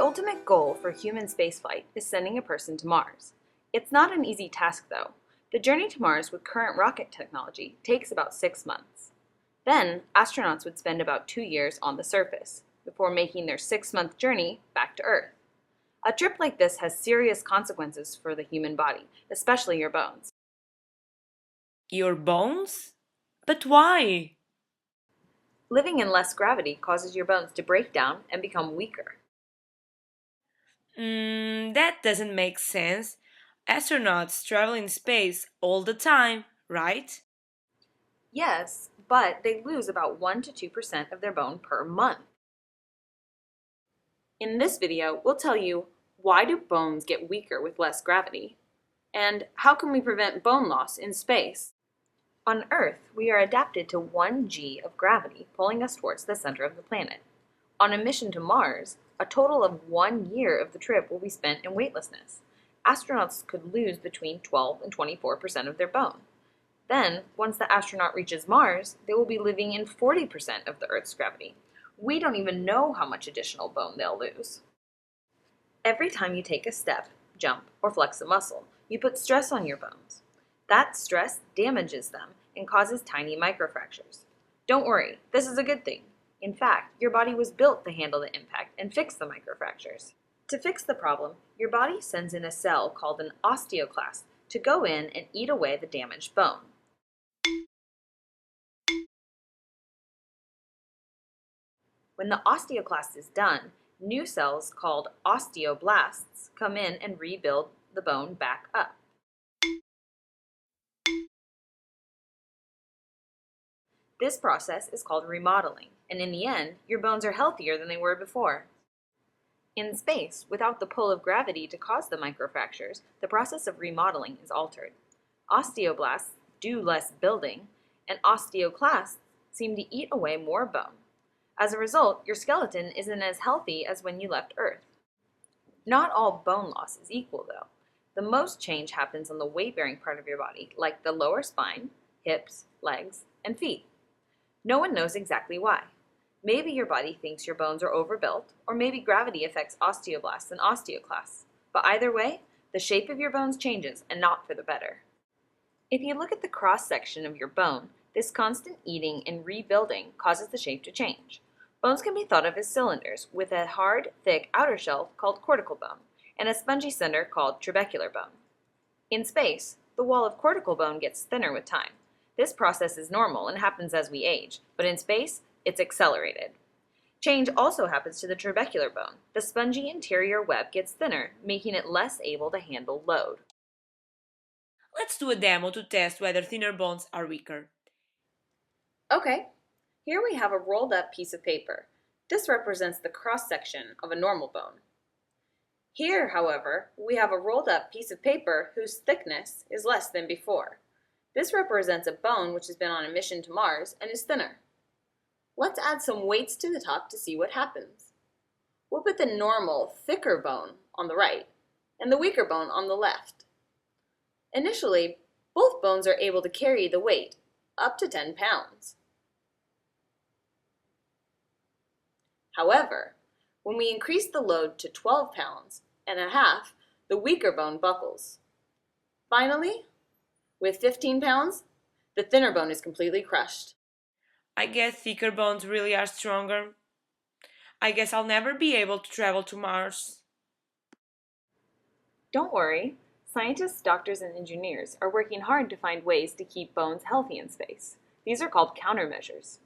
ultimate goal for human spaceflight is sending a person to Mars. It's not an easy task, though. The journey to Mars with current rocket technology takes about 6 months. Then, astronauts would spend about 2 years on the surface, before making their 6-month journey back to Earth. A trip like this has serious consequences for the human body, especially your bones. Your bones? But why? Living in less gravity causes your bones to break down and become weaker. That doesn't make sense. Astronauts travel in space all the time, right? Yes, but they lose about 1 to 2% of their bone per month. In this video, we'll tell you why do bones get weaker with less gravity, and how can we prevent bone loss in space? On Earth, we are adapted to 1 g of gravity pulling us towards the center of the planet. On a mission to Mars, a total of 1 year of the trip will be spent in weightlessness. Astronauts could lose between 12 and 24% of their bone. Then, once the astronaut reaches Mars, they will be living in 40% of the Earth's gravity. We don't even know how much additional bone they'll lose. Every time you take a step, jump, or flex a muscle, you put stress on your bones. That stress damages them and causes tiny microfractures. Don't worry, this is a good thing. In fact, your body was built to handle the impact and fix the microfractures. To fix the problem, your body sends in a cell called an osteoclast to go in and eat away the damaged bone. When the osteoclast is done, new cells called osteoblasts come in and rebuild the bone back up. This process is called remodeling, and in the end, your bones are healthier than they were before. In space, without the pull of gravity to cause the microfractures, the process of remodeling is altered. Osteoblasts do less building, and osteoclasts seem to eat away more bone. As a result, your skeleton isn't as healthy as when you left Earth. Not all bone loss is equal, though. The most change happens on the weight-bearing part of your body, like the lower spine, hips, legs, and feet. No one knows exactly why. Maybe your body thinks your bones are overbuilt, or maybe gravity affects osteoblasts and osteoclasts. But either way, the shape of your bones changes, and not for the better. If you look at the cross-section of your bone, this constant eating and rebuilding causes the shape to change. Bones can be thought of as cylinders, with a hard, thick outer shell called cortical bone, and a spongy center called trabecular bone. In space, the wall of cortical bone gets thinner with time. This process is normal and happens as we age, but in space, it's accelerated. Change also happens to the trabecular bone. The spongy interior web gets thinner, making it less able to handle load. Let's do a demo to test whether thinner bones are weaker. Okay, here we have a rolled up piece of paper. This represents the cross-section of a normal bone. Here, however, we have a rolled up piece of paper whose thickness is less than before. This represents a bone which has been on a mission to Mars and is thinner. Let's add some weights to the top to see what happens. We'll put the normal, thicker bone on the right and the weaker bone on the left. Initially, both bones are able to carry the weight, up to 10 pounds. However, when we increase the load to 12 pounds and a half, the weaker bone buckles. Finally, with 15 pounds, the thinner bone is completely crushed. I guess thicker bones really are stronger. I guess I'll never be able to travel to Mars. Don't worry, scientists, doctors, and engineers are working hard to find ways to keep bones healthy in space. These are called countermeasures.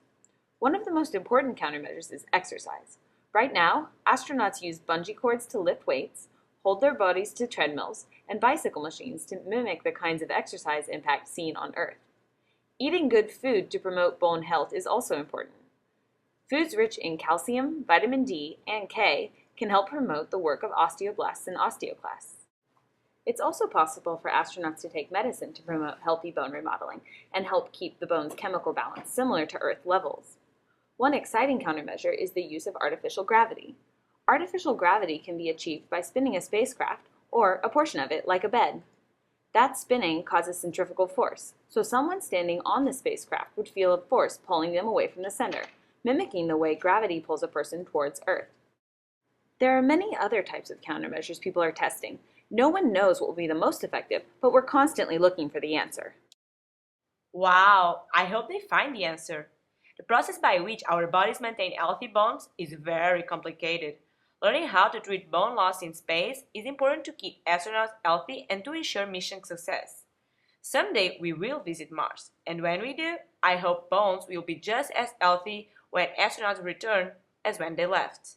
One of the most important countermeasures is exercise. Right now, astronauts use bungee cords to lift weights, hold their bodies to treadmills, and bicycle machines to mimic the kinds of exercise impact seen on Earth. Eating good food to promote bone health is also important. Foods rich in calcium, vitamin D, and K can help promote the work of osteoblasts and osteoclasts. It's also possible for astronauts to take medicine to promote healthy bone remodeling and help keep the bone's chemical balance similar to Earth levels. One exciting countermeasure is the use of artificial gravity. Artificial gravity can be achieved by spinning a spacecraft, or a portion of it, like a bed. That spinning causes centrifugal force, so someone standing on the spacecraft would feel a force pulling them away from the center, mimicking the way gravity pulls a person towards Earth. There are many other types of countermeasures people are testing. No one knows what will be the most effective, but we're constantly looking for the answer. Wow, I hope they find the answer. The process by which our bodies maintain healthy bones is very complicated. Learning how to treat bone loss in space is important to keep astronauts healthy and to ensure mission success. Someday we will visit Mars, and when we do, I hope bones will be just as healthy when astronauts return as when they left.